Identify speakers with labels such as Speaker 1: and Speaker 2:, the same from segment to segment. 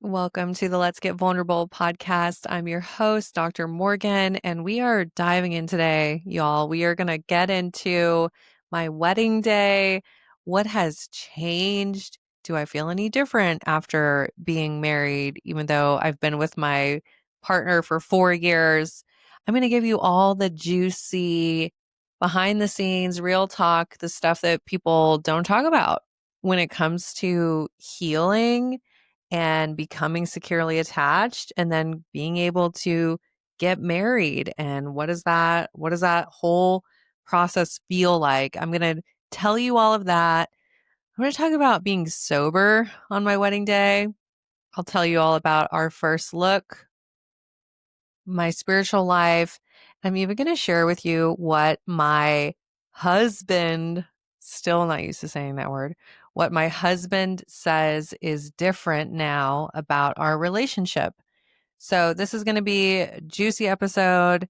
Speaker 1: Welcome to the Let's Get Vulnerable podcast. I'm your host, Dr. Morgan, and we are diving in today, y'all. We are going to get into my wedding day. What has changed? Do I feel any different after being married, even though I've been with my partner for 4 years? I'm going to give you all the juicy, behind the scenes, real talk, the stuff that people don't talk about when it comes to healing and becoming securely attached and then being able to get married. And what does that whole process feel like? I'm going to tell you all of that. I'm going to talk about being sober on my wedding day. I'll tell you all about our first look, my spiritual life. I'm even going to share with you what my husband, still not used to saying that word, what my husband says is different now about our relationship. So this is going to be a juicy episode.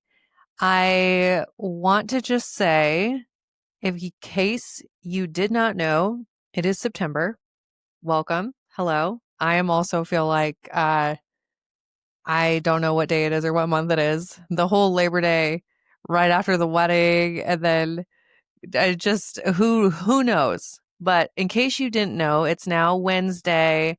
Speaker 1: I want to just say, in case you did not know, it is September. Welcome. Hello. I am also feel like I don't know what day it is or what month it is. The whole Labor Day right after the wedding, and then I just who knows. But in case you didn't know, it's now Wednesday,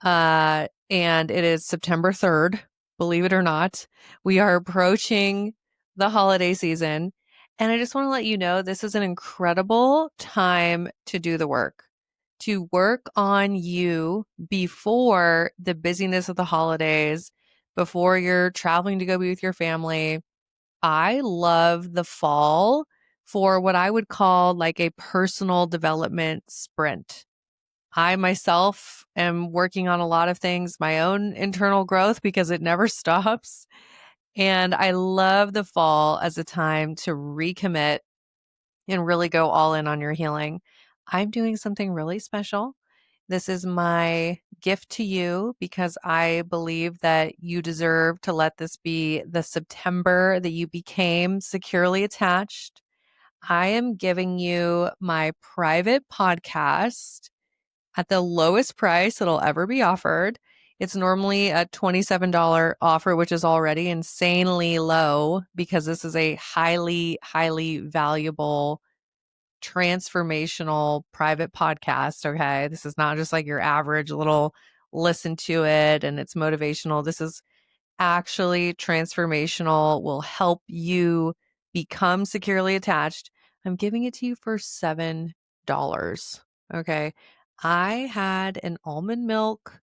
Speaker 1: and it is September 3rd. Believe it or not, we are approaching the holiday season, and I just want to let you know this is an incredible time to do the work. To work on you before the busyness of the holidays, before you're traveling to go be with your family. I love the fall for what I would call like a personal development sprint. I myself am working on a lot of things, my own internal growth, because it never stops. And I love the fall as a time to recommit and really go all in on your healing. I'm doing something really special. This is my gift to you because I believe that you deserve to let this be the September that you became securely attached. I am giving you my private podcast at the lowest price it'll ever be offered. It's normally a $27 offer, which is already insanely low because this is a highly, highly valuable transformational private podcast. Okay. This is not just like your average little listen to it and it's motivational. This is actually transformational, will help you become securely attached. I'm giving it to you for $7. Okay. I had an almond milk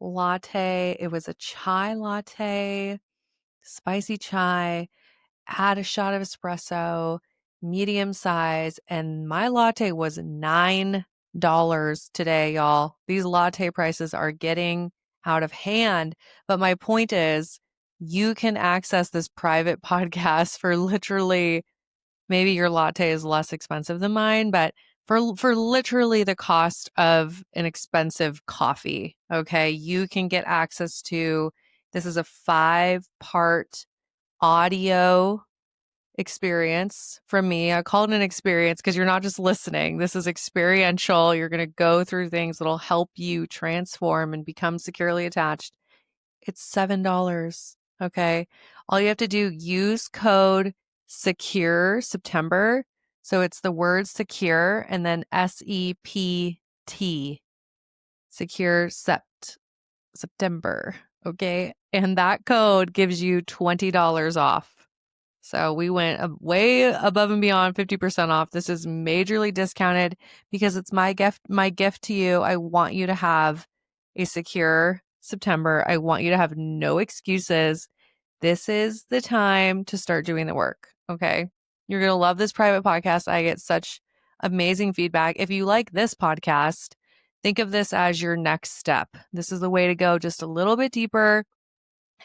Speaker 1: latte. It was a chai latte, spicy chai, had a shot of espresso, medium size, and my latte was $9 today, y'all. These latte prices are getting out of hand. But my point is, you can access this private podcast for literally, maybe your latte is less expensive than mine, but for literally the cost of an expensive coffee. Okay. You can get access to, this is a 5-part audio experience from me. I call it an experience because you're not just listening. This is experiential. You're going to go through things that'll help you transform and become securely attached. It's $7. Okay. All you have to do, use code SECURE September. So it's the word secure and then SEPT, secure September. Okay. And that code gives you $20 off. So we went way above and beyond 50% off. This is majorly discounted because it's my gift to you. I want you to have a secure September. I want you to have no excuses. This is the time to start doing the work. Okay. You're going to love this private podcast. I get such amazing feedback. If you like this podcast, think of this as your next step. This is the way to go just a little bit deeper,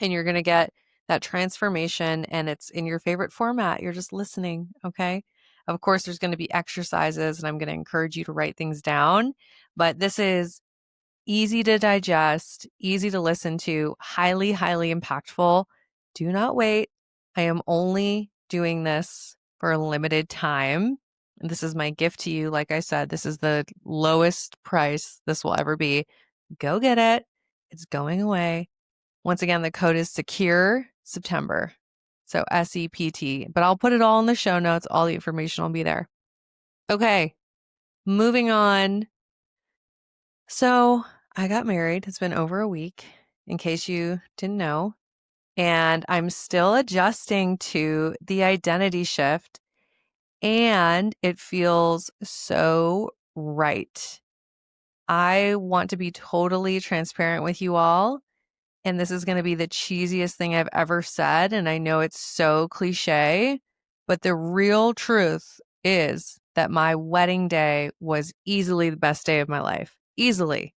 Speaker 1: and you're going to get that transformation, and it's in your favorite format. You're just listening. Okay. Of course, there's going to be exercises, and I'm going to encourage you to write things down, but this is easy to digest, easy to listen to, highly, highly impactful. Do not wait. I am only doing this for a limited time. And this is my gift to you. Like I said, this is the lowest price this will ever be. Go get it. It's going away. Once again, the code is secure September. So SEPT, but I'll put it all in the show notes. All the information will be there. Okay, moving on. So I got married. It's been over a week, in case you didn't know. And I'm still adjusting to the identity shift. And it feels so right. I want to be totally transparent with you all. And this is going to be the cheesiest thing I've ever said. And I know it's so cliche, but the real truth is that my wedding day was easily the best day of my life. Easily.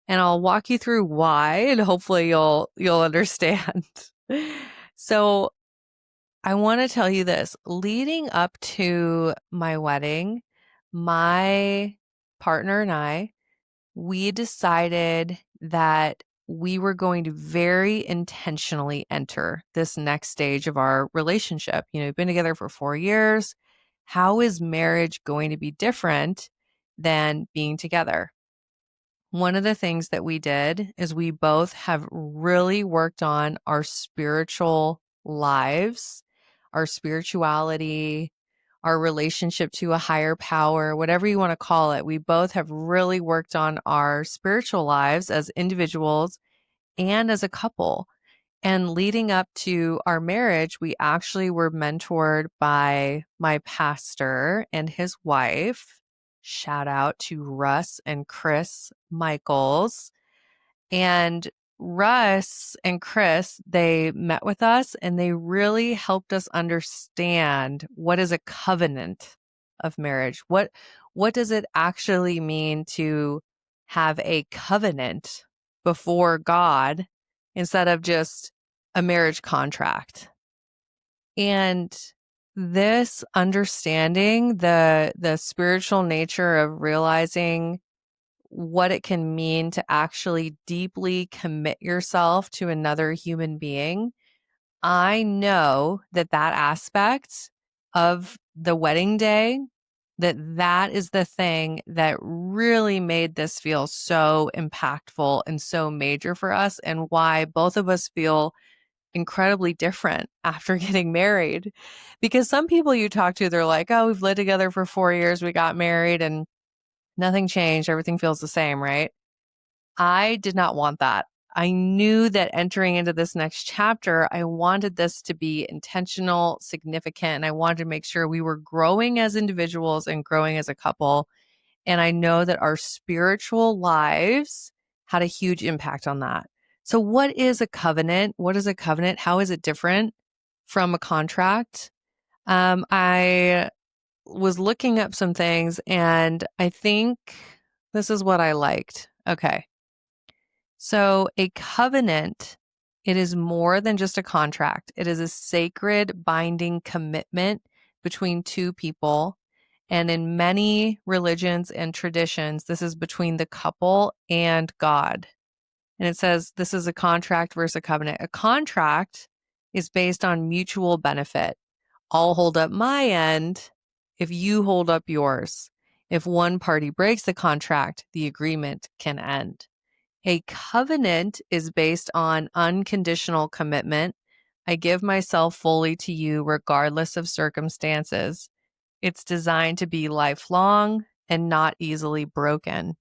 Speaker 1: And I'll walk you through why, and hopefully you'll understand. So I want to tell you this. Leading up to my wedding, my partner and I, we decided that we were going to very intentionally enter this next stage of our relationship. We've been together for 4 years. How is marriage going to be different than being together? One of the things that we did is we both have really worked on our spiritual lives, our spirituality, our relationship to a higher power, whatever you want to call it. We both have really worked on our spiritual lives as individuals and as a couple. And leading up to our marriage, we actually were mentored by my pastor and his wife. Shout out to Russ and Chris Michaels. And Russ and Chris, they met with us and they really helped us understand what is a covenant of marriage. What does it actually mean to have a covenant before God instead of just a marriage contract? And this understanding the spiritual nature of realizing what it can mean to actually deeply commit yourself to another human being. I know that aspect of the wedding day, that is the thing that really made this feel so impactful and so major for us, and why both of us feel incredibly different after getting married. Because some people you talk to, they're like, oh, we've lived together for 4 years, we got married and nothing changed, everything feels the same, right? I did not want that. I knew that entering into this next chapter, I wanted this to be intentional, significant, and I wanted to make sure we were growing as individuals and growing as a couple. And I know that our spiritual lives had a huge impact on that. So, what is a covenant? What is a covenant? How is it different from a contract? I was looking up some things and I think this is what I liked. Okay. So, a covenant, it is more than just a contract. It is a sacred binding commitment between two people. And in many religions and traditions, this is between the couple and God. And it says this is a contract versus a covenant. A contract is based on mutual benefit. I'll hold up my end if you hold up yours. If one party breaks the contract, the agreement can end. A covenant is based on unconditional commitment. I give myself fully to you regardless of circumstances. It's designed to be lifelong and not easily broken.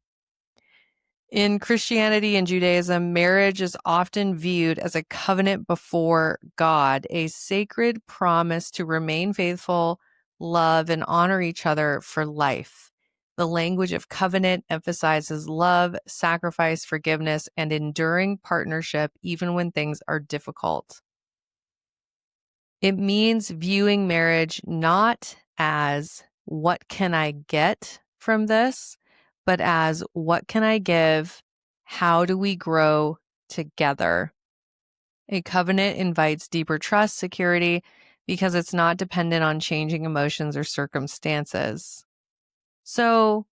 Speaker 1: In Christianity and Judaism, marriage is often viewed as a covenant before God, a sacred promise to remain faithful, love, and honor each other for life. The language of covenant emphasizes love, sacrifice, forgiveness, and enduring partnership even when things are difficult. It means viewing marriage not as what can I get from this, but as what can I give? How do we grow together? A covenant invites deeper trust, security, because it's not dependent on changing emotions or circumstances. So,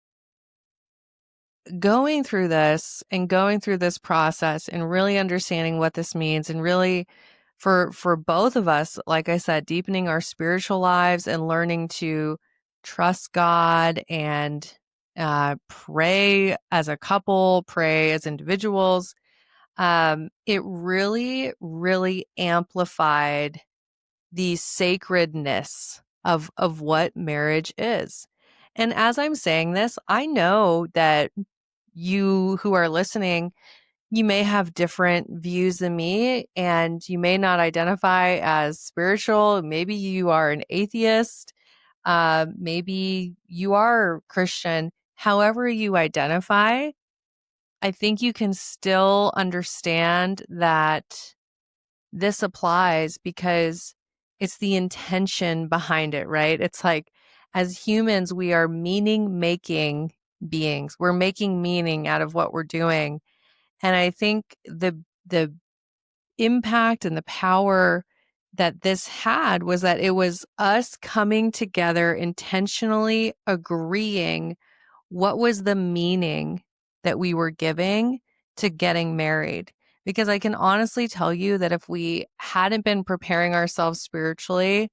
Speaker 1: going through this and going through this process and really understanding what this means, and really for both of us, like I said, deepening our spiritual lives and learning to trust God and pray as a couple, pray as individuals, it really, really amplified the sacredness of what marriage is. And as I'm saying this, I know that you who are listening, you may have different views than me, and you may not identify as spiritual. Maybe you are an atheist. Maybe you are Christian. However you identify, I think you can still understand that this applies because it's the intention behind it, right? It's like as humans, we are meaning making beings. We're making meaning out of what we're doing. And I think the impact and the power that this had was that it was us coming together intentionally agreeing what was the meaning that we were giving to getting married. Because I can honestly tell you that if we hadn't been preparing ourselves spiritually,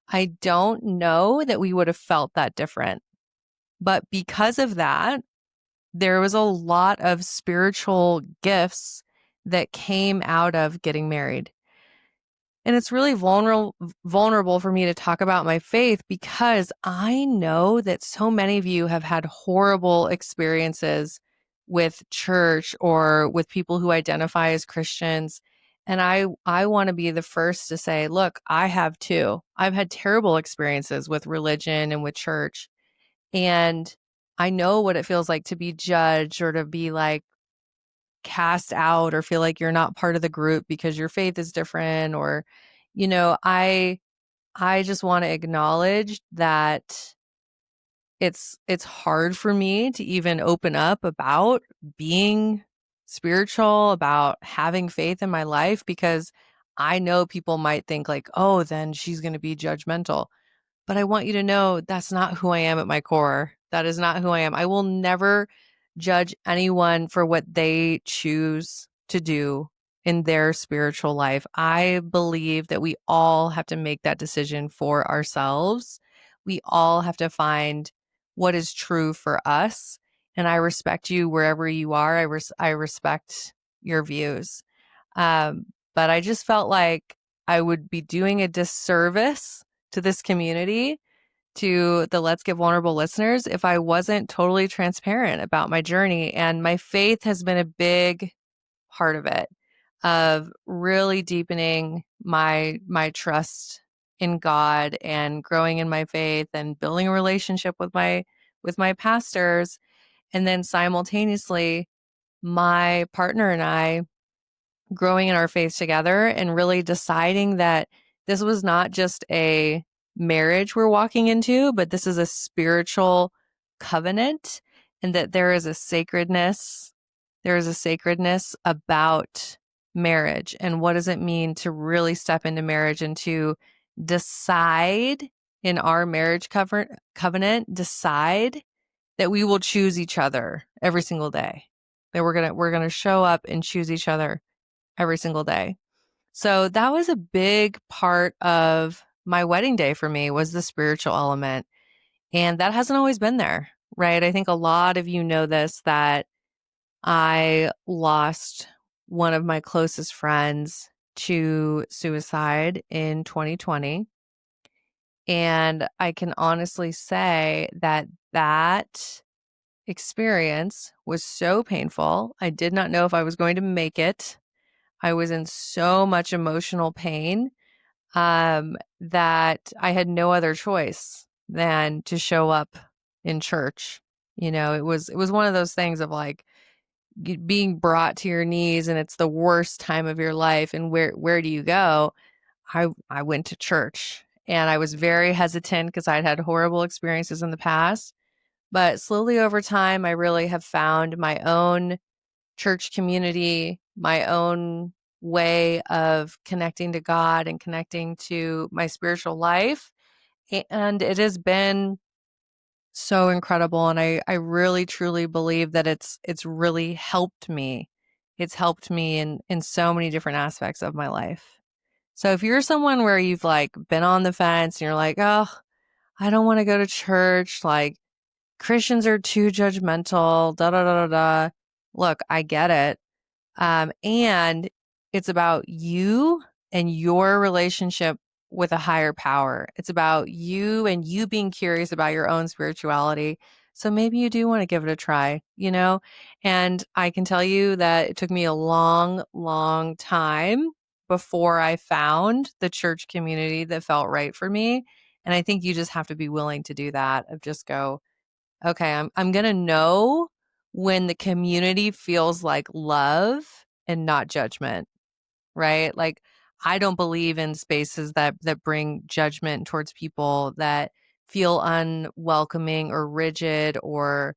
Speaker 1: I don't know that we would have felt that different. But because of that, there was a lot of spiritual gifts that came out of getting married. And it's really vulnerable for me to talk about my faith because I know that so many of you have had horrible experiences with church or with people who identify as Christians. And I want to be the first to say, look, I have too. I've had terrible experiences with religion and with church. And I know what it feels like to be judged or to be like cast out or feel like you're not part of the group because your faith is different or I just want to acknowledge that it's hard for me to even open up about being spiritual, about having faith in my life because I know people might think like, "Oh, then she's going to be judgmental." But I want you to know that's not who I am at my core. That is not who I am. I will never judge anyone for what they choose to do in their spiritual life. I believe that we all have to make that decision for ourselves. We all have to find what is true for us. And I respect you wherever you are. I respect your views. Um, but I just felt like I would be doing a disservice to this community, to the Let's Get Vulnerable listeners, if I wasn't totally transparent about my journey. And my faith has been a big part of it, of really deepening my trust in God and growing in my faith and building a relationship with my pastors. And then simultaneously, my partner and I growing in our faith together and really deciding that this was not just a marriage we're walking into, but this is a spiritual covenant and that there is a sacredness. There is a sacredness about marriage. And what does it mean to really step into marriage and to decide in our marriage covenant, decide that we will choose each other every single day. That we're gonna show up and choose each other every single day. So that was a big part of my wedding day for me was the spiritual element. And that hasn't always been there, right? I think a lot of you know this, that I lost one of my closest friends to suicide in 2020. And I can honestly say that that experience was so painful. I did not know if I was going to make it. I was in so much emotional pain that I had no other choice than to show up in church. It was one of those things of like being brought to your knees and it's the worst time of your life. And where do you go? I went to church and I was very hesitant because I'd had horrible experiences in the past. But slowly over time, I really have found my own church community, my own way of connecting to God and connecting to my spiritual life. And it has been so incredible. And I really truly believe that it's really helped me. It's helped me in so many different aspects of my life. So if you're someone where you've like been on the fence and you're like, oh, I don't want to go to church, like Christians are too judgmental, da da da da da. Look, I get it. And it's about you and your relationship with a higher power. It's about you and you being curious about your own spirituality. So maybe you do want to give it a try, you know? And I can tell you that it took me a long, long time before I found the church community that felt right for me. And I think you just have to be willing to do that of just go, okay, I'm going to know when the community feels like love and not judgment, right? Like I don't believe in spaces that bring judgment towards people that feel unwelcoming or rigid or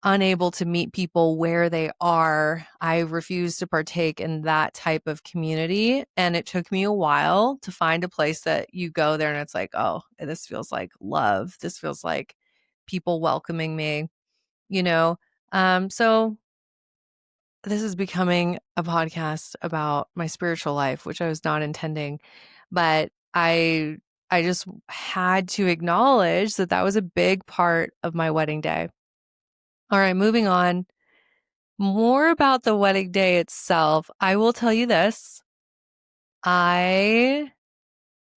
Speaker 1: unable to meet people where they are. I refuse to partake in that type of community. And it took me a while to find a place that you go there and it's like, oh, this feels like love. This feels like people welcoming me, you know? So this is becoming a podcast about my spiritual life, which I was not intending, but I just had to acknowledge that that was a big part of my wedding day. All right, moving on. More about the wedding day itself. I will tell you this. I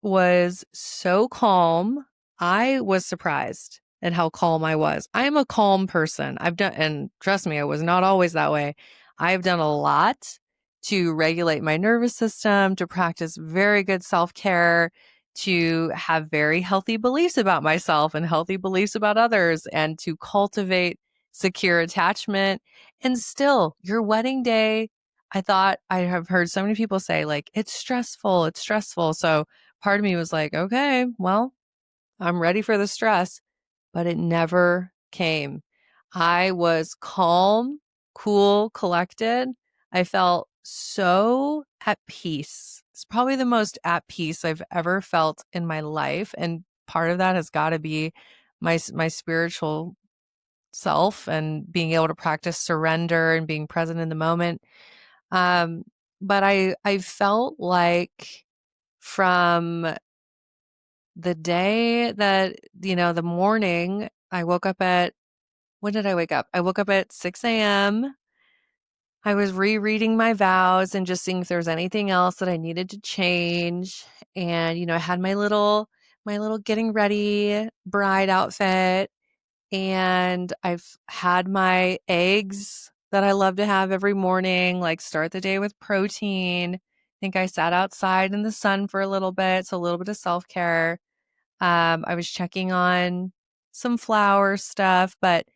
Speaker 1: was so calm. I was surprised at how calm I was. I am a calm person. And trust me, I was not always that way. I've done a lot to regulate my nervous system, to practice very good self care, to have very healthy beliefs about myself and healthy beliefs about others, and to cultivate secure attachment. And still, your wedding day, I thought I have heard so many people say, like, it's stressful, it's stressful. So, part of me was like, okay, well, I'm ready for the stress, but it never came. I was calm, cool, collected. I felt so at peace. It's probably the most at peace I've ever felt in my life. And part of that has got to be my spiritual self and being able to practice surrender and being present in the moment. Um, but I felt like from the day that, the morning, I woke up at when did I wake up? I woke up at 6 a.m. I was rereading my vows and just seeing if there was anything else that I needed to change. And, I had my little getting ready bride outfit. And I've had my eggs that I love to have every morning, like start the day with protein. I think I sat outside in the sun for a little bit. So a little bit of self-care. I was checking on some flower stuff, but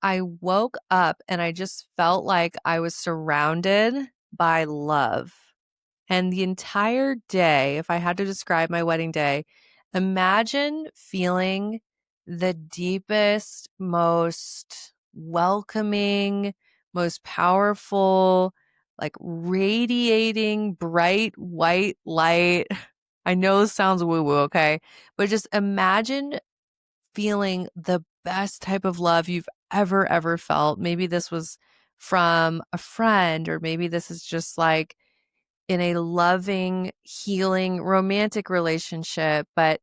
Speaker 1: I woke up and I just felt like I was surrounded by love. And the entire day, if I had to describe my wedding day, imagine feeling the deepest, most welcoming, most powerful, like radiating bright white light. I know this sounds woo woo, okay? But just imagine feeling the best type of love you've ever felt. Maybe this was from a friend, or maybe this is just like in a loving, healing, romantic relationship, but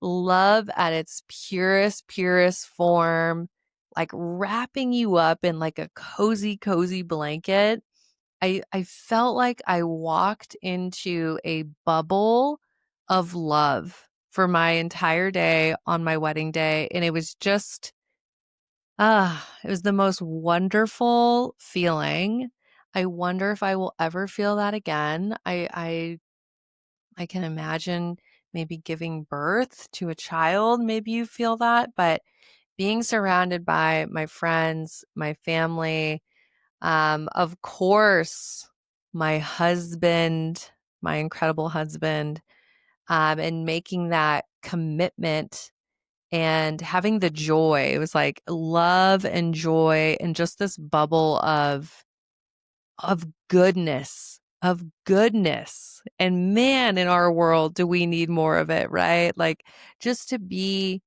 Speaker 1: love at its purest form, like wrapping you up in like a cozy blanket. I felt like I walked into a bubble of love for my entire day on my wedding day. And it was just, it was the most wonderful feeling. I wonder if I will ever feel that again. I can imagine maybe giving birth to a child. Maybe you feel that, but being surrounded by my friends, my family, of course, my husband, my incredible husband, and making that commitment and having the joy. It was like love and joy and just this bubble of goodness. And man, in our world, do we need more of it, right? Like just to be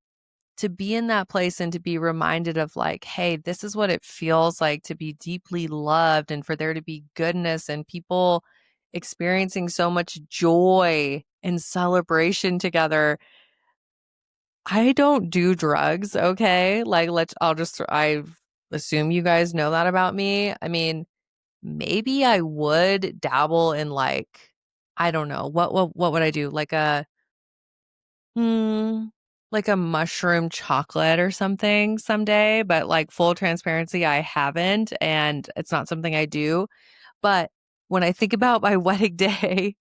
Speaker 1: in that place and to be reminded of like, hey, this is what it feels like to be deeply loved and for there to be goodness and people experiencing so much joy and celebration together. I don't do drugs, okay? Like I assume you guys know that about me. I mean, maybe I would dabble in like, I don't know, what would I do? Hmm, like a mushroom chocolate or something someday, but like full transparency, I haven't, and it's not something I do. But when I think about my wedding day,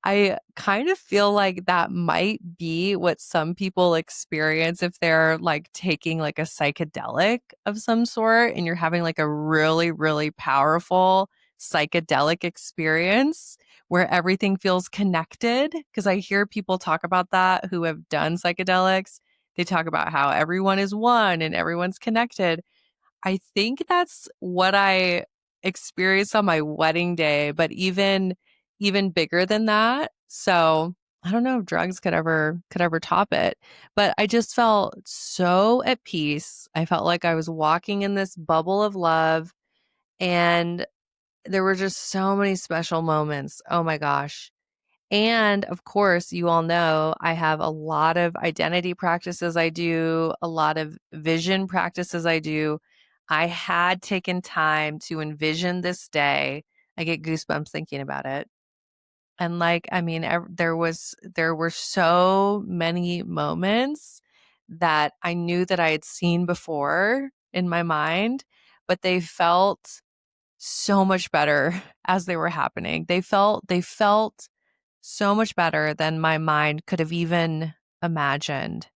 Speaker 1: I kind of feel like that might be what some people experience if they're like taking like a psychedelic of some sort and you're having like a really, really powerful psychedelic experience where everything feels connected. Because I hear people talk about that who have done psychedelics. They talk about how everyone is one and everyone's connected. I think that's what I experienced on my wedding day, but even bigger than that. So, I don't know if drugs could ever top it, but I just felt so at peace. I felt like I was walking in this bubble of love, and there were just so many special moments. Oh my gosh. And of course, you all know I have a lot of identity practices I do, a lot of vision practices I do. I had taken time to envision this day. I get goosebumps thinking about it. And like, I mean, there were so many moments that I knew that I had seen before in my mind, but they felt so much better as they were happening. They felt so much better than my mind could have even imagined.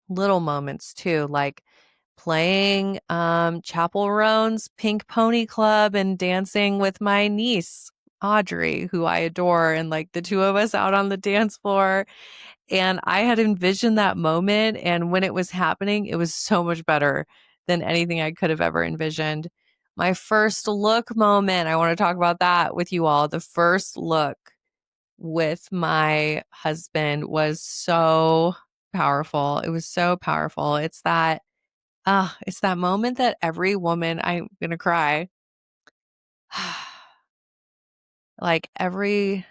Speaker 1: Little moments too, like playing Chapel Roan's Pink Pony Club and dancing with my niece, Audrey, who I adore, and like the two of us out on the dance floor. And I had envisioned that moment. And when it was happening, it was so much better than anything I could have ever envisioned. My first look moment, I want to talk about that with you all. The first look with my husband was so powerful. It was so powerful. It's that moment that every woman, I'm going to cry. Like every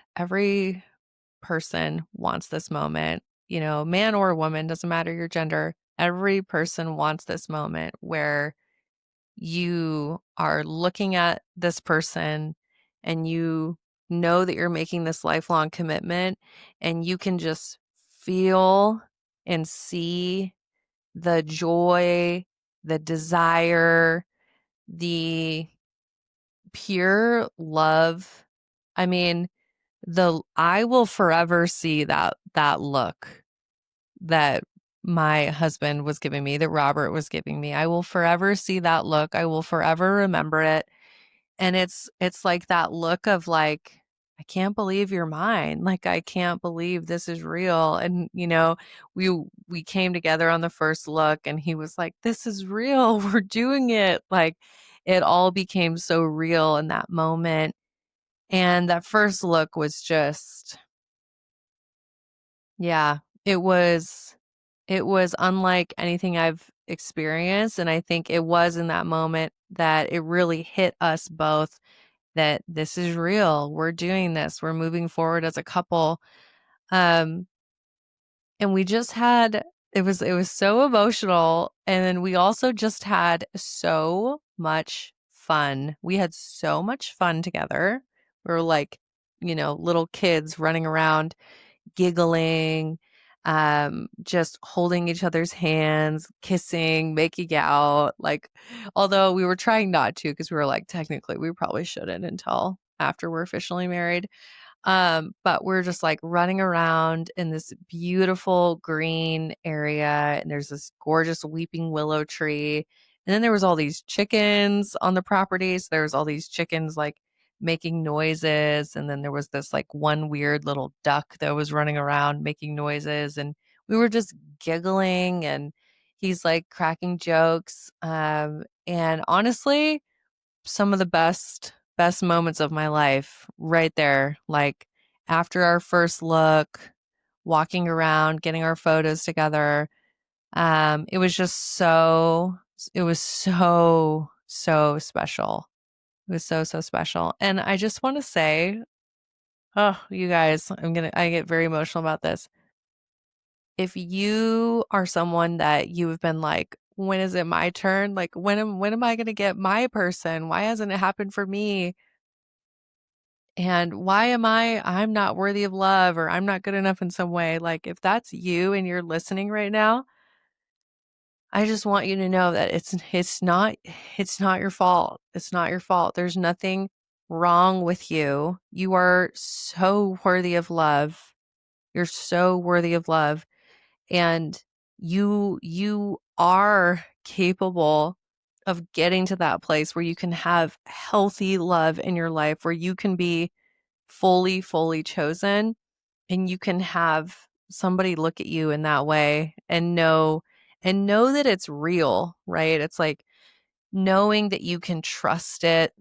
Speaker 1: person wants this moment, man or woman, doesn't matter your gender. Every person wants this moment where you are looking at this person and you know that you're making this lifelong commitment and you can just feel and see the joy, the desire, the pure love. I mean, the I will forever see that look that my husband was giving me, that Robert was giving me. I will forever see that look. I will forever remember it. And it's like that look of like, I can't believe you're mine. Like I can't believe this is real. And we came together on the first look and he was like, this is real. We're doing it. Like it all became so real in that moment. And that first look was just, yeah, it was it was unlike anything I've experienced, and I think it was in that moment that it really hit us both that this is real. We're doing this. We're moving forward as a couple. Um, and we just had it was so emotional, and then we also just had so much fun. We had so much fun together. We were like, little kids running around giggling, just holding each other's hands, kissing, making out. Like, although we were trying not to because we were like, technically, we probably shouldn't until after we're officially married. But we're just like running around in this beautiful green area, and there's this gorgeous weeping willow tree. And then there was all these chickens on the property. So there was all these chickens like making noises. And then there was this like one weird little duck that was running around making noises. And we were just giggling and he's like cracking jokes. And honestly, some of the best moments of my life right there. Like after our first look, walking around, getting our photos together. It was just it was so special. It was so special. And I just want to say, oh, you guys, I get very emotional about this. If you are someone that you have been like, when is it my turn? Like when am I going to get my person? Why hasn't it happened for me? And why am I'm not worthy of love, or I'm not good enough in some way. Like, if that's you and you're listening right now, I just want you to know that it's not your fault. It's not your fault. There's nothing wrong with you. You are so worthy of love. You're so worthy of love, and you are capable of getting to that place where you can have healthy love in your life, where you can be fully chosen, and you can have somebody look at you in that way and know that it's real, right? It's like knowing that you can trust it,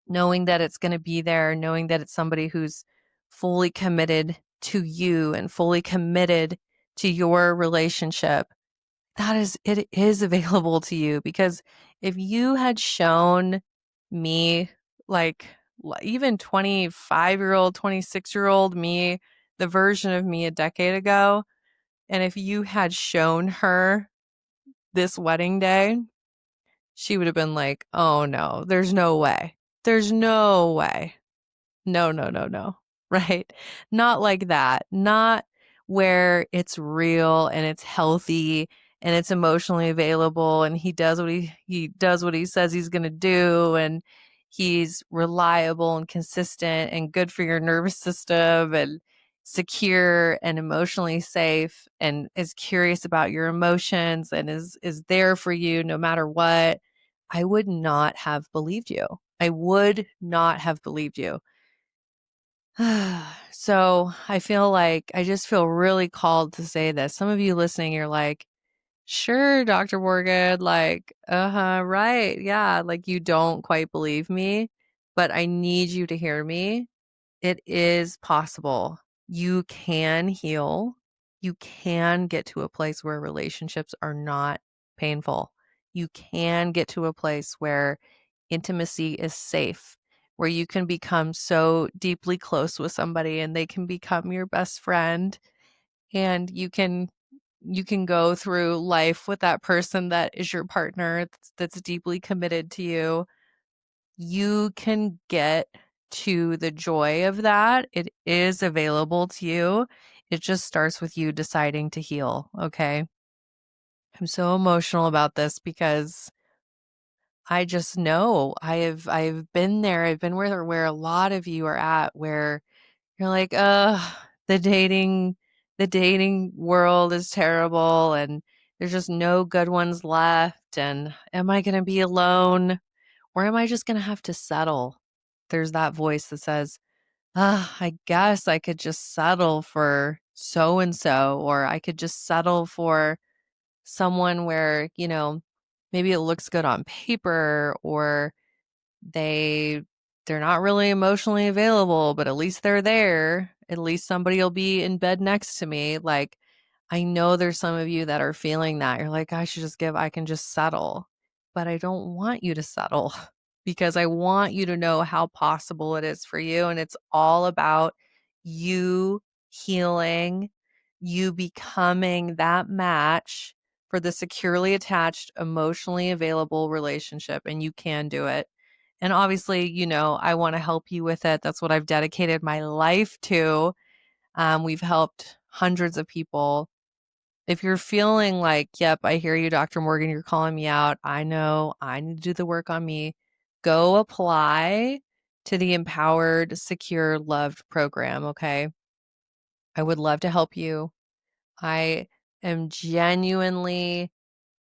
Speaker 1: knowing that it's going to be there, knowing that it's somebody who's fully committed to you and fully committed to your relationship. It is available to you, because if you had shown me, like, even 25-year-old, 26-year-old me, the version of me a decade ago, and if you had shown her this wedding day, she would have been like, oh no, there's no way. There's no way. No, no, no, no. Right? Not like that. Not where it's real and it's healthy and it's emotionally available, and he does he does what he says he's going to do, and he's reliable and consistent and good for your nervous system and secure and emotionally safe and is curious about your emotions and is there for you no matter what. I would not have believed you. I would not have believed you. So I feel like I just feel really called to say this. Some of you listening, you're like, sure, Dr. Morgan, like, right. Yeah, like you don't quite believe me, but I need you to hear me. It is possible. You can heal. You can get to a place where relationships are not painful. You can get to a place where intimacy is safe, where you can become so deeply close with somebody and they can become your best friend, and you can go through life with that person that is your partner that's deeply committed to you. You can get to the joy of that. It is available to you. It just starts with you deciding to heal, okay? I'm so emotional about this because I just know I've been there. I've been where a lot of you are at, where you're like, the dating world is terrible and there's just no good ones left, and am I going to be alone, or am I just going to have to settle? There's that voice that says, I guess I could just settle for so and so, or I could just settle for someone where, maybe it looks good on paper, or they they're not really emotionally available, but at least they're there. At least somebody will be in bed next to me. Like, I know there's some of you that are feeling that. You're like, I can just settle. But I don't want you to settle because I want you to know how possible it is for you. And it's all about you healing, you becoming that match for the securely attached, emotionally available relationship. And you can do it. And obviously, I want to help you with it. That's what I've dedicated my life to. We've helped hundreds of people. If you're feeling like, yep, I hear you, Dr. Morgan, you're calling me out. I know I need to do the work on me. Go apply to the Empowered, Secure, Loved program. Okay. I would love to help you. I am genuinely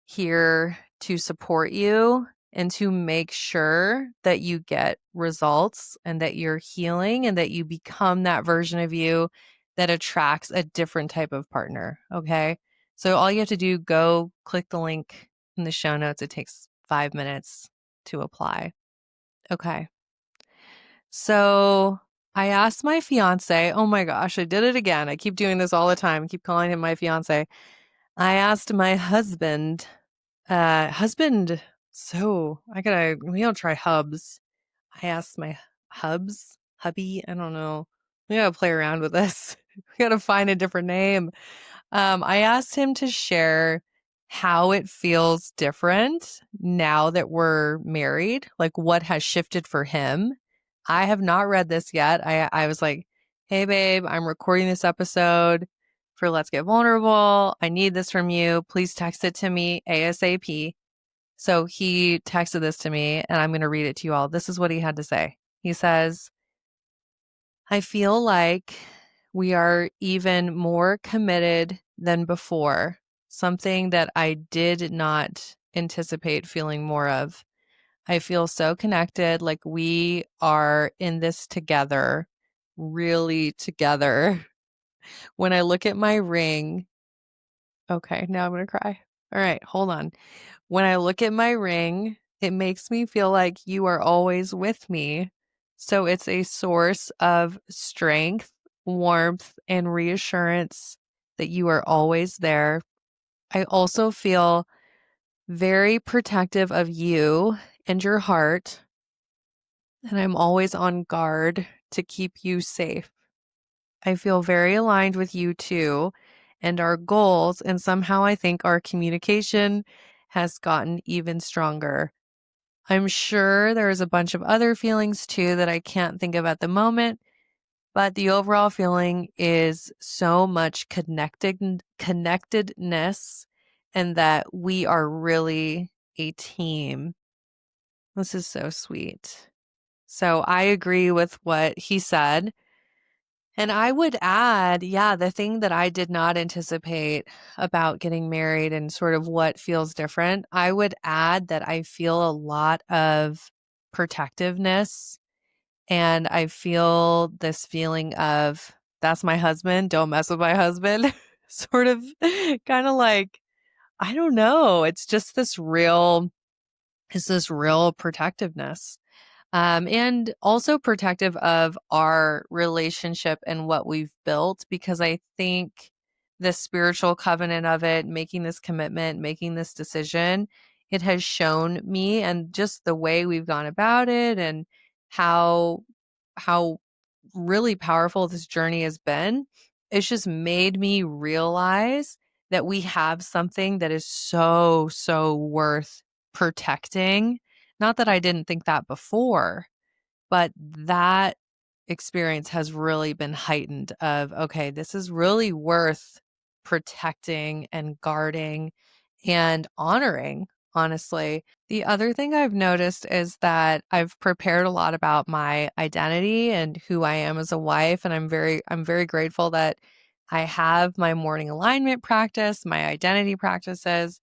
Speaker 1: here to support you and to make sure that you get results and that you're healing and that you become that version of you that attracts a different type of partner. Okay. So all you have to do, go click the link in the show notes. It takes 5 minutes to apply. Okay. So I asked my fiance, oh my gosh, I did it again. I keep doing this all the time. I keep calling him my fiance. I asked my husband, so we don't try hubs. I asked my hubby, I don't know. We gotta play around with this. We gotta find a different name. I asked him to share how it feels different now that we're married, like what has shifted for him I have not read this yet. I was like, hey, babe, I'm recording this episode for Let's Get Vulnerable. I need this from you. Please text it to me ASAP. So he texted this to me, and I'm going to read it to you all. This is what he had to say. He says, I feel like we are even more committed than before, something that I did not anticipate feeling more of. I feel so connected, like we are in this together, really together. When I look at my ring, okay, now I'm going to cry. All right, hold on. When I look at my ring, it makes me feel like you are always with me. So it's a source of strength, warmth, and reassurance that you are always there. I also feel very protective of you and your heart, and I'm always on guard to keep you safe. I feel very aligned with you too and our goals, and somehow I think our communication has gotten even stronger. I'm sure there's a bunch of other feelings too that I can't think of at the moment, but the overall feeling is so much connectedness and that we are really a team. This is so sweet. So I agree with what he said. And I would add, yeah, the thing that I did not anticipate about getting married and sort of what feels different, I would add that I feel a lot of protectiveness and I feel this feeling of that's my husband, don't mess with my husband, sort of kind of like, I don't know, it's this real protectiveness. And also protective of our relationship and what we've built, because I think the spiritual covenant of it, making this commitment, making this decision, it has shown me and just the way we've gone about it and how how really powerful this journey has been. It's just made me realize that we have something that is so, so worth protecting. Not that I didn't think that before, but that experience has really been heightened of, okay, this is really worth protecting and guarding and honoring, honestly. The other thing I've noticed is that I've prepared a lot about my identity and who I am as a wife, and I'm very grateful that I have my morning alignment practice, my identity practices.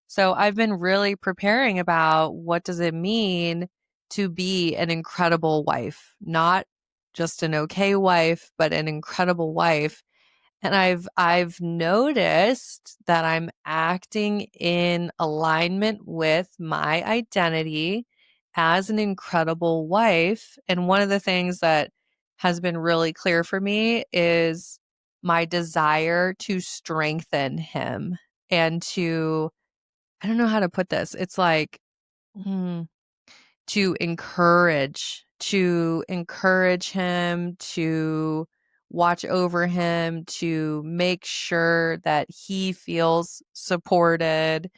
Speaker 1: So I've been really preparing about what does it mean to be an incredible wife, not just an okay wife, but an incredible wife. And I've noticed that I'm acting in alignment with my identity as an incredible wife. And one of the things that has been really clear for me is my desire to strengthen him and to I don't know how to put this. It's like, mm, to encourage him, to watch over him, to make sure that he feels supported.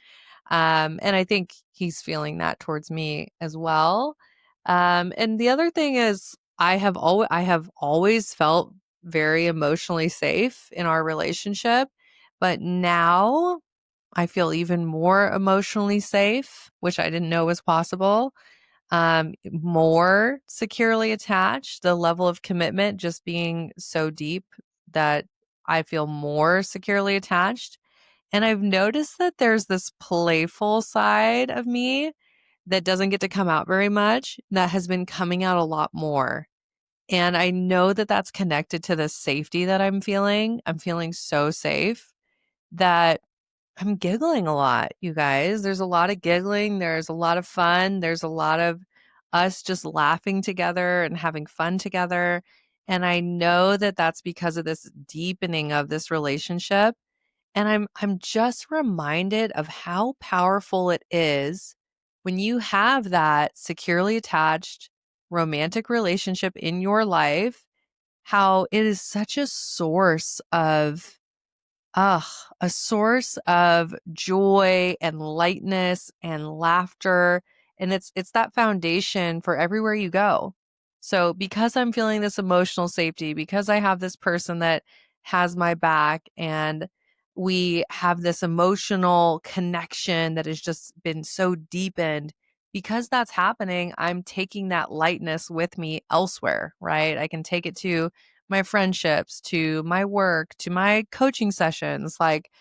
Speaker 1: And I think he's feeling that towards me as well. And the other thing is I have always felt very emotionally safe in our relationship, but now I feel even more emotionally safe, which I didn't know was possible. More securely attached, the level of commitment just being so deep that I feel more securely attached. And I've noticed that there's this playful side of me that doesn't get to come out very much that has been coming out a lot more. And I know that that's connected to the safety that I'm feeling. I'm feeling so safe that I'm giggling a lot, you guys. There's a lot of giggling. There's a lot of fun. There's a lot of us just laughing together and having fun together. And I know that that's because of this deepening of this relationship. And I'm just reminded of how powerful it is when you have that securely attached romantic relationship in your life, how it is such a source of a source of joy and lightness and laughter. And it's that foundation for everywhere you go. So because I'm feeling this emotional safety, because I have this person that has my back and we have this emotional connection that has just been so deepened, because that's happening, I'm taking that lightness with me elsewhere, right? I can take it to my friendships, to my work, to my coaching sessions. Like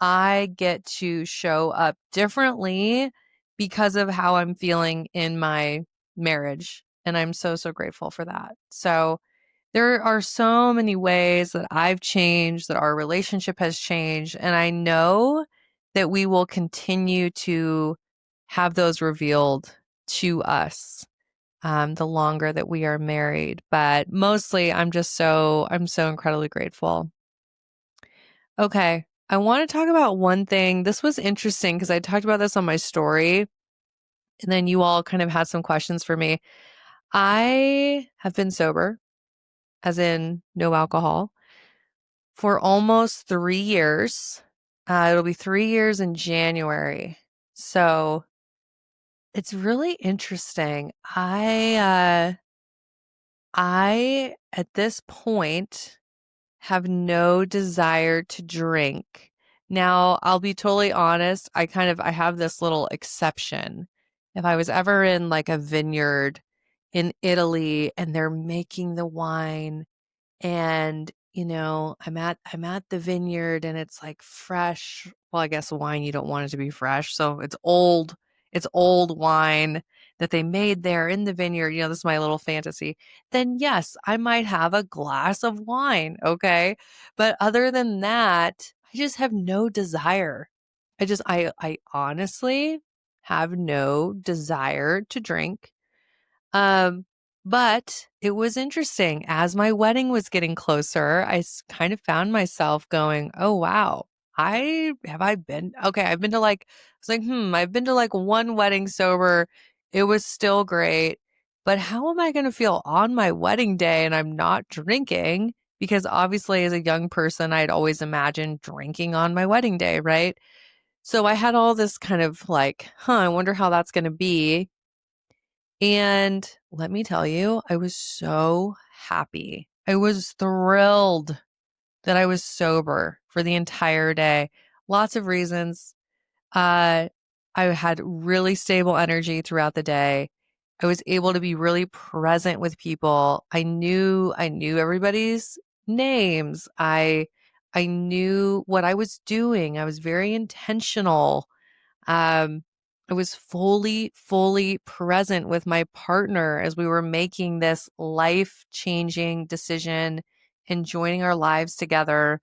Speaker 1: I get to show up differently because of how I'm feeling in my marriage. And I'm so, so grateful for that. So there are so many ways that I've changed, that our relationship has changed. And I know that we will continue to have those revealed to us the longer that we are married. But mostly I'm so incredibly grateful. Okay. I want to talk about one thing. This was interesting because I talked about this on my story, and then you all kind of had some questions for me. I have been sober, as in no alcohol, for almost 3 years. It'll be 3 years in January. So it's really interesting. I at this point have no desire to drink. Now, I'll be totally honest, I have this little exception. If I was ever in like a vineyard in Italy and they're making the wine and I'm at the vineyard and it's like fresh. Well, I guess wine you don't want it to be fresh, so it's old wine that they made there in the vineyard. This is my little fantasy. Then yes, I might have a glass of wine, okay? But other than that, I just have no desire. I honestly have no desire to drink. um, but it was interesting. As my wedding was getting closer, kind of found myself going, "Oh wow, I been okay? I've been to like, I've been to like one wedding sober. It was still great, but how am I going to feel on my wedding day and I'm not drinking? Because obviously, as a young person, I'd always imagined drinking on my wedding day, right? So I had all this kind of like, I wonder how that's going to be. And let me tell you, I was so happy. I was thrilled that I was sober for the entire day. Lots of reasons. Uh, I had really stable energy throughout the day. I was able to be really present with people. I knew everybody's names. I knew what I was doing. I was very intentional. um, I was fully present with my partner as we were making this life-changing decision and joining our lives together.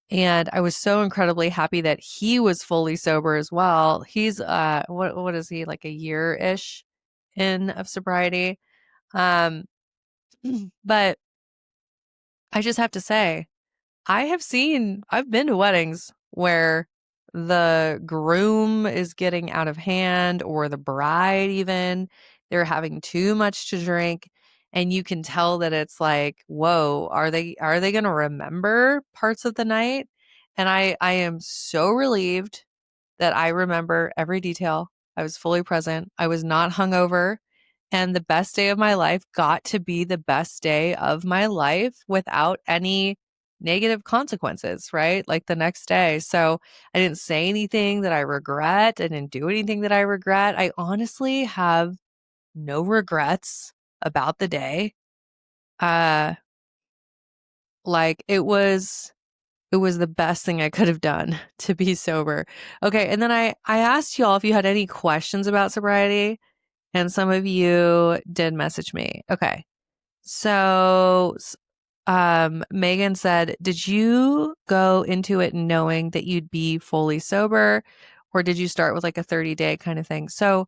Speaker 1: And I was so incredibly happy that he was fully sober as well. He's what is he, like a year-ish in of sobriety? Um, but I just have to say, I've been to weddings where the groom is getting out of hand or the bride even, they're having too much to drink. And you can tell that it's like, whoa, are they going to remember parts of the night? And I am so relieved that I remember every detail. I was fully present. I was not hungover. And the best day of my life got to be the best day of my life without any negative consequences, right? Like the next day. So I didn't say anything that I regret. I didn't do anything that I regret. I honestly have no regrets about the day. Uh, like it was the best thing I could have done to be sober. Okay, and then I asked y'all if you had any questions about sobriety, and some of you did message me. Okay. So Megan said, "Did you go into it knowing that you'd be fully sober, or did you start with like a 30-day kind of thing?" So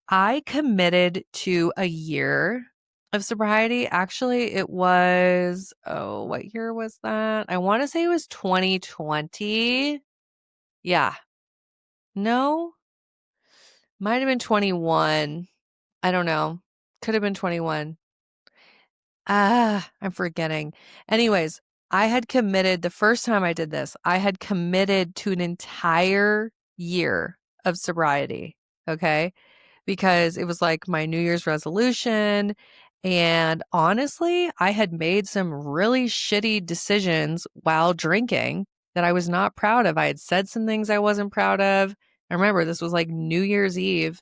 Speaker 1: I committed to a year of sobriety. Actually, it was, oh, what year was that? I want to say it was 2020. Yeah. No, might have been 21. I don't know. Could have been 21. I'm forgetting. Anyways, I had committed the first time I did this, I had committed to an entire year of sobriety. Okay. Because it was like my New Year's resolution. And honestly, I had made some really shitty decisions while drinking that I was not proud of. I had said some things I wasn't proud of. I remember this was like New Year's Eve,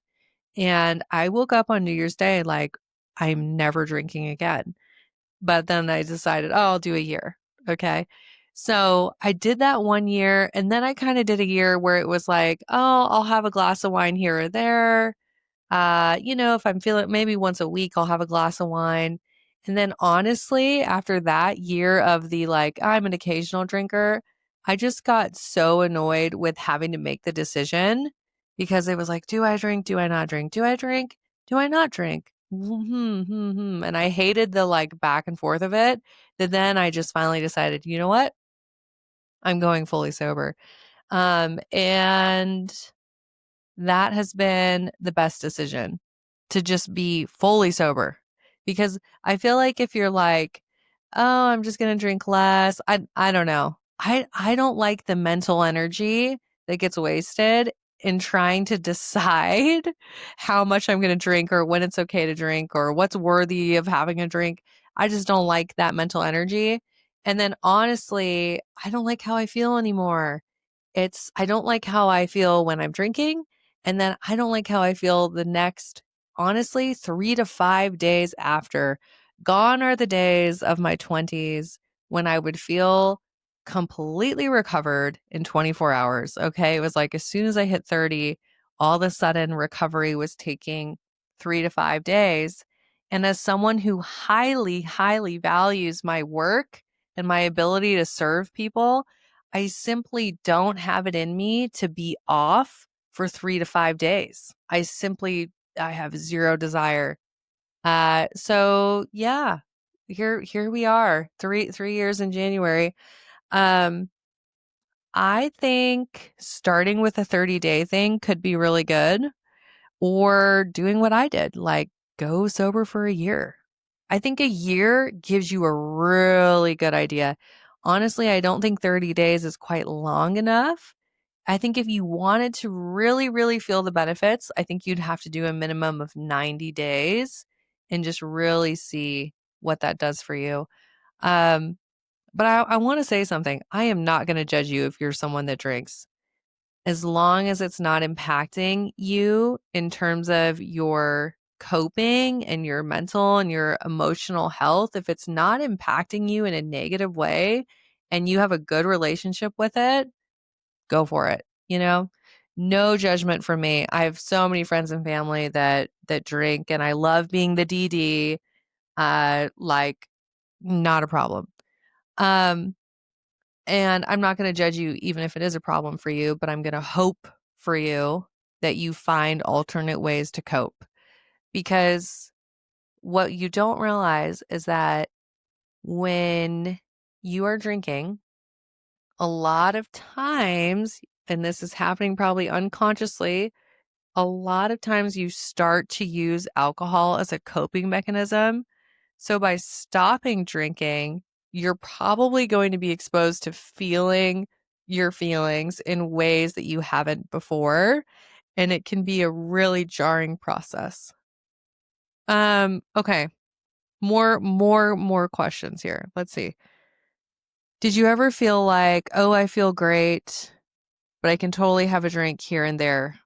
Speaker 1: and I woke up on New Year's Day like, I'm never drinking again. But then I decided, oh, I'll do a year. Okay. So I did that 1 year. And then I kind of did a year where it was like, oh, I'll have a glass of wine here or there. If I'm feeling maybe once a week, I'll have a glass of wine. And then honestly, after that year of the like, I'm an occasional drinker, I just got so annoyed with having to make the decision because it was like, do I drink? Do I not drink? Do I drink? Do I not drink? And I hated the like back and forth of it. That then I just finally decided, you know what? I'm going fully sober. And that has been the best decision to just be fully sober. Because I feel like if you're like, oh, I'm just going to drink less, I don't know. I don't like the mental energy that gets wasted in trying to decide how much I'm going to drink or when it's okay to drink or what's worthy of having a drink. I just don't like that mental energy. And then honestly, I don't like how I feel anymore. I don't like how I feel when I'm drinking, and then I don't like how I feel the next, honestly, 3 to 5 days after. Gone are the days of my 20s when I would feel completely recovered in 24 hours, okay? It was like as soon as I hit 30, all of a sudden recovery was taking 3 to 5 days. And as someone who highly, highly values my work and my ability to serve people, I simply don't have it in me to be off for 3 to 5 days. I have zero desire. So yeah, here we are, 3 years in January. Um, I think starting with a 30-day thing could be really good, or doing what I did, like go sober for a year. I think a year gives you a really good idea. Honestly, I don't think 30 days is quite long enough. I think if you wanted to really, really feel the benefits, I think you'd have to do a minimum of 90 days and just really see what that does for you. Um, but I want to say something. I am not going to judge you if you're someone that drinks, as long as it's not impacting you in terms of your coping and your mental and your emotional health. If it's not impacting you in a negative way and you have a good relationship with it, go for it. No judgment from me. I have so many friends and family that drink, and I love being the DD. Like, not a problem. Um, and I'm not going to judge you even if it is a problem for you, but I'm going to hope for you that you find alternate ways to cope. Because what you don't realize is that when you are drinking, a lot of times, and this is happening probably unconsciously, a lot of times you start to use alcohol as a coping mechanism. So by stopping drinking, you're probably going to be exposed to feeling your feelings in ways that you haven't before, and it can be a really jarring process. Okay. More questions here. Let's see. Did you ever feel like, "Oh, I feel great, but I can totally have a drink here and there"?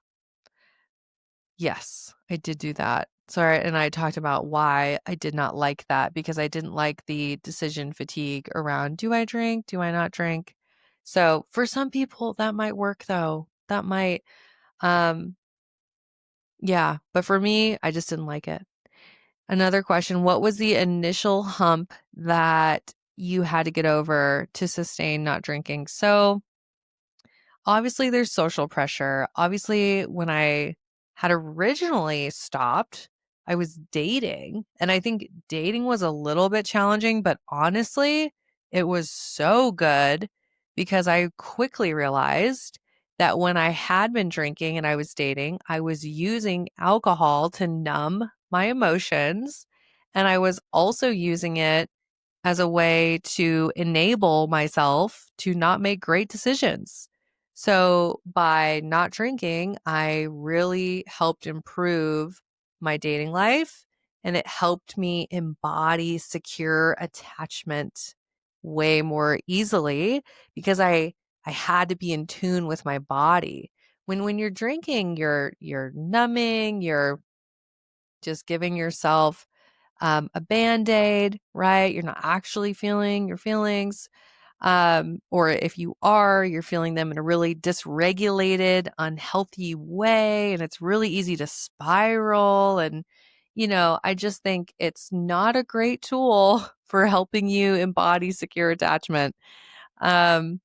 Speaker 1: Yes, I did do that. Sorry, and I talked about why I did not like that, because I didn't like the decision fatigue around, do I drink? Do I not drink? So for some people that might work though. That might, um, yeah. But for me, I just didn't like it. Another question, what was the initial hump that you had to get over to sustain not drinking? So obviously, there's social pressure. Obviously, when I had originally stopped, I was dating. And I think dating was a little bit challenging, but honestly, it was so good because I quickly realized that when I had been drinking and I was dating, I was using alcohol to numb my emotions. And I was also using it as a way to enable myself to not make great decisions. So by not drinking, I really helped improve my dating life and it helped me embody secure attachment way more easily because I had to be in tune with my body. When you're drinking, you're numbing, you're just giving yourself a band-aid, right? You're not actually feeling your feelings. Or if you are, you're feeling them in a really dysregulated, unhealthy way, and it's really easy to spiral. And, I just think it's not a great tool for helping you embody secure attachment. Um,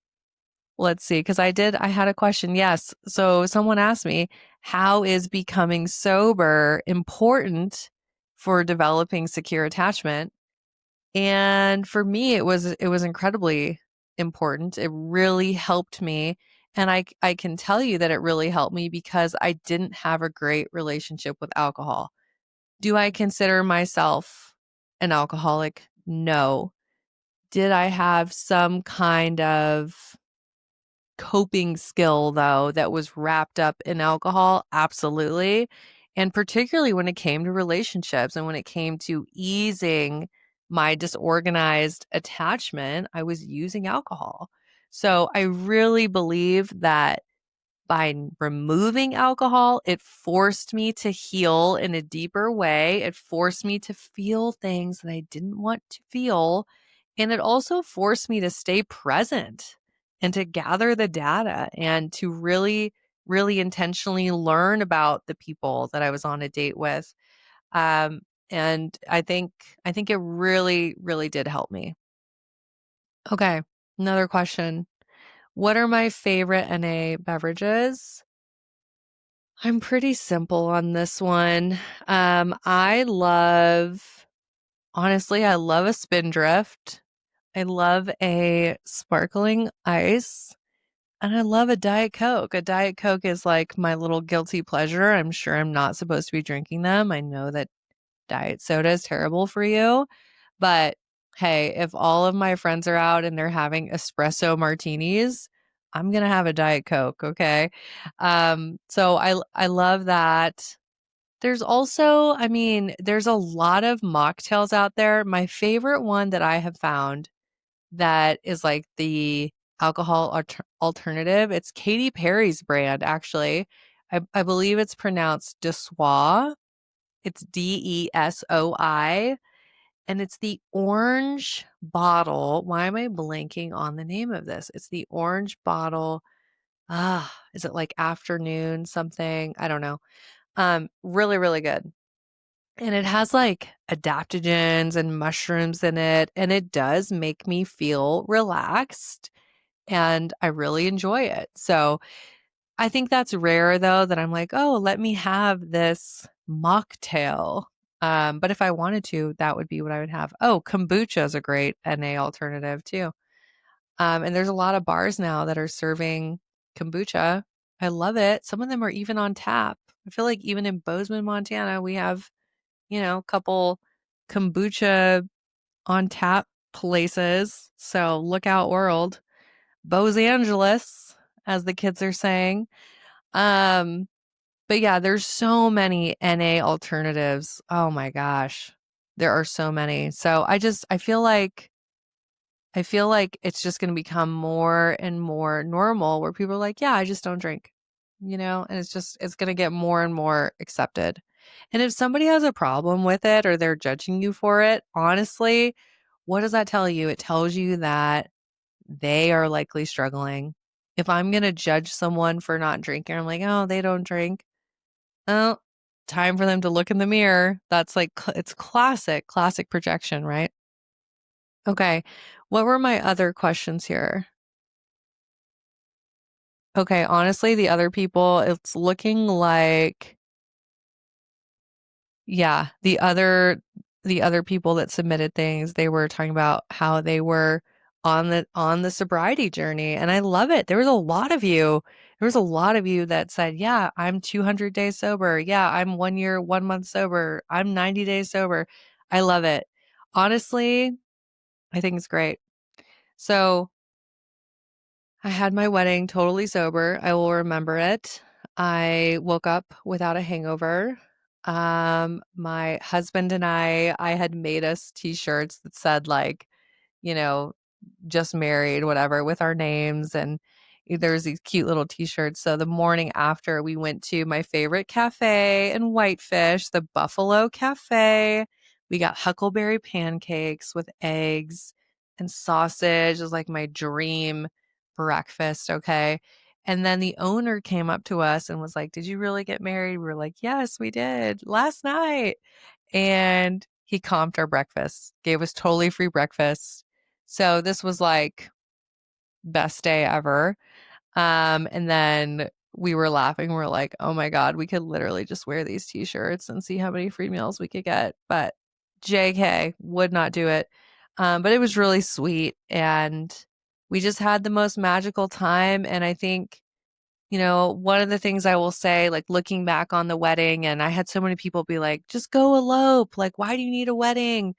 Speaker 1: let's see, because I had a question. Yes. So someone asked me, how is becoming sober important for developing secure attachment? And for me, it was incredibly important. It really helped me. And I can tell you that it really helped me because I didn't have a great relationship with alcohol. Do I consider myself an alcoholic? No. Did I have some kind of coping skill though that was wrapped up in alcohol? Absolutely. And particularly when it came to relationships and when it came to easing my disorganized attachment, I was using alcohol. So I really believe that by removing alcohol, it forced me to heal in a deeper way. It forced me to feel things that I didn't want to feel. And it also forced me to stay present and to gather the data and to really, really intentionally learn about the people that I was on a date with. Um, and I think it really, really did help me. Okay, another question. What are my favorite NA beverages? I'm pretty simple on this one. I love, honestly, I love a spindrift. I love a sparkling ice, and I love a Diet Coke. A Diet Coke is like my little guilty pleasure. I'm sure I'm not supposed to be drinking them. I know that diet soda is terrible for you, but hey, if all of my friends are out and they're having espresso martinis, I'm gonna have a Diet Coke, okay? So I love that. There's also, I mean, there's a lot of mocktails out there. My favorite one that I have found that is like the alternative, it's Katy Perry's brand, actually. I believe it's pronounced Desoi. It's DESOI, and it's the orange bottle. Why am I blanking on the name of this? It's the orange bottle. Is it like afternoon something? I don't know. Really, really good. And it has like adaptogens and mushrooms in it, and it does make me feel relaxed and I really enjoy it. So I think that's rare though that I'm like, oh, let me have this mocktail. But if I wanted to, that would be what I would have. Oh, kombucha is a great NA alternative too. And there's a lot of bars now that are serving kombucha. I love it. Some of them are even on tap. I feel like even in Bozeman, Montana, we have, a couple kombucha on tap places. So look out, world. Bose Angeles, as the kids are saying. Um, but yeah, there's so many NA alternatives. Oh my gosh. There are so many. So I feel like it's just going to become more and more normal where people are like, yeah, I just don't drink, and it's going to get more and more accepted. And if somebody has a problem with it or they're judging you for it, honestly, what does that tell you? It tells you that they are likely struggling. If I'm going to judge someone for not drinking, I'm like, oh, they don't drink. Oh, time for them to look in the mirror. That's like, it's classic projection, right? Okay. What were my other questions here? Okay. Honestly, the other people, it's looking like, yeah, the other people that submitted things, they were talking about how they were on the sobriety journey. And I love it. There was a lot of you. There was a lot of you that said, yeah, I'm 200 days sober. Yeah, I'm 1 year, 1 month sober. I'm 90 days sober. I love it. Honestly, I think it's great. So I had my wedding totally sober. I will remember it. I woke up without a hangover. My husband and I had made us t-shirts that said like, you know, just married, whatever, with our names. And there's these cute little t-shirts. So the morning after, we went to my favorite cafe in Whitefish, the Buffalo Cafe. We got huckleberry pancakes with eggs and sausage. It was like my dream breakfast. Okay. And then the owner came up to us and was like, "Did you really get married?" We were like, "Yes, we did last night." And he comped our breakfast, gave us totally free breakfast. So this was like best day ever. And then we were laughing. We're like, "Oh my God, we could literally just wear these t-shirts and see how many free meals we could get." But JK would not do it. But it was really sweet. And we just had the most magical time. And I think, one of the things I will say, like looking back on the wedding, and I had so many people be like, "Just go elope. Like, why do you need a wedding?"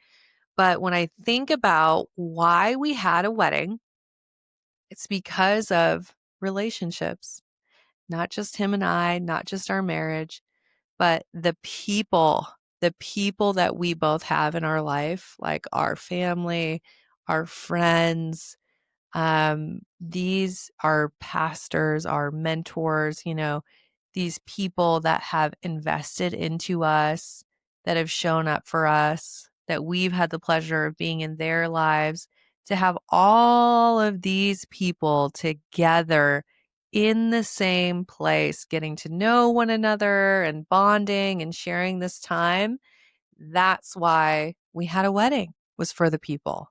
Speaker 1: But when I think about why we had a wedding, it's because of relationships, not just him and I, not just our marriage, but the people that we both have in our life, like our family, our friends, these are pastors, our mentors, these people that have invested into us, that have shown up for us, that we've had the pleasure of being in their lives. To have all of these people together in the same place, getting to know one another and bonding and sharing this time, that's why we had a wedding, was for the people.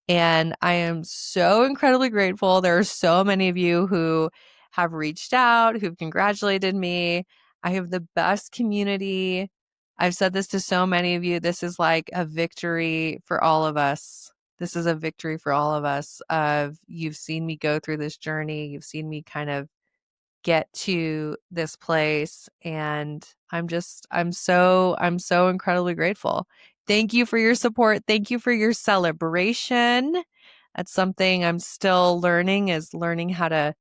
Speaker 1: And I am so incredibly grateful. There are so many of you who have reached out, who've congratulated me. I have the best community. I've said this to so many of you. This is like a victory for all of us. This is a victory for all of us. Of you've seen me go through this journey. You've seen me kind of get to this place, and I'm so incredibly grateful. Thank you for your support. Thank you for your celebration. That's something I'm still learning, is learning how to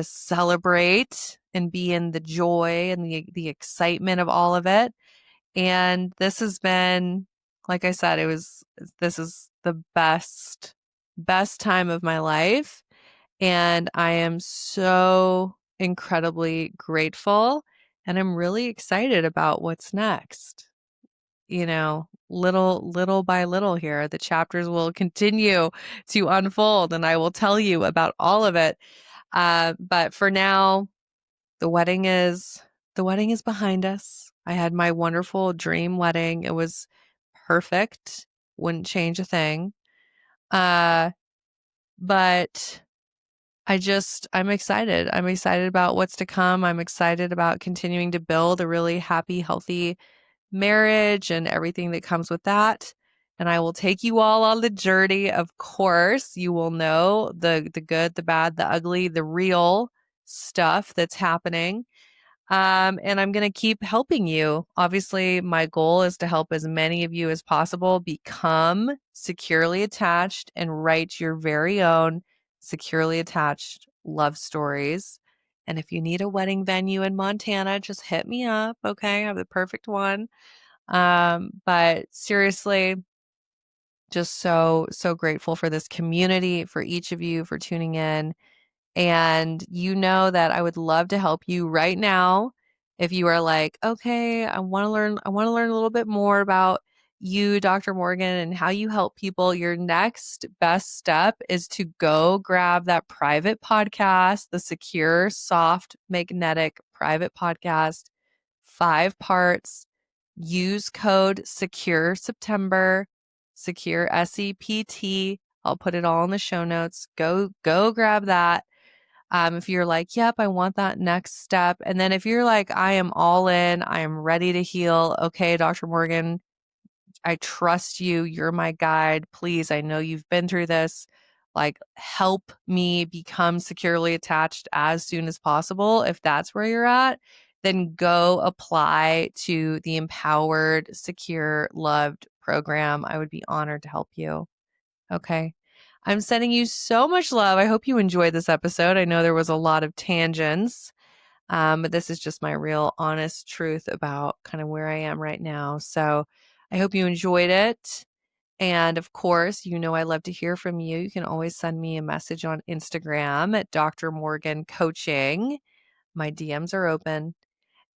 Speaker 1: celebrate and be in the joy and the excitement of all of it. And this has been, like I said, this is the best time of my life. And I am so incredibly grateful, and I'm really excited about what's next. Little by little here, the chapters will continue to unfold, and I will tell you about all of it. But for now, the wedding is the wedding is behind us. I had my wonderful dream wedding. It was perfect. Wouldn't change a thing. Uh, but I'm excited. I'm excited about what's to come. I'm excited about continuing to build a really happy, healthy marriage and everything that comes with that. And I will take you all on the journey. Of course, you will know the good, the bad, the ugly, the real stuff that's happening. And I'm going to keep helping you. Obviously, my goal is to help as many of you as possible become securely attached and write your very own securely attached love stories. And if you need a wedding venue in Montana, just hit me up. Okay. I have the perfect one. But seriously, just so grateful for this community, for each of you, for tuning in. And you know that I would love to help you right now. If you are like, "Okay, I want to learn a little bit more about you, Dr. Morgan, and how you help people." Your next best step is to go grab that private podcast, the Secure Soft Magnetic Private Podcast, 5 parts. Use code SECURE September, SECURE SEPT. I'll put it all in the show notes. Go grab that. If you're like, "Yep, I want that next step." And then if you're like, "I am all in, I am ready to heal. Okay, Dr. Morgan, I trust you. You're my guide. Please, I know you've been through this. Like, help me become securely attached as soon as possible." If that's where you're at, then go apply to the Empowered, Secure, Loved program. I would be honored to help you. Okay. I'm sending you so much love. I hope you enjoyed this episode. I know there was a lot of tangents. But this is just my real honest truth about kind of where I am right now. So I hope you enjoyed it. And of course, I love to hear from you. You can always send me a message on Instagram at Dr. Morgan Coaching. My DMs are open.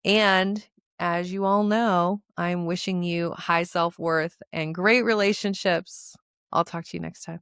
Speaker 1: And as you all know, I'm wishing you high self worth and great relationships. I'll talk to you next time.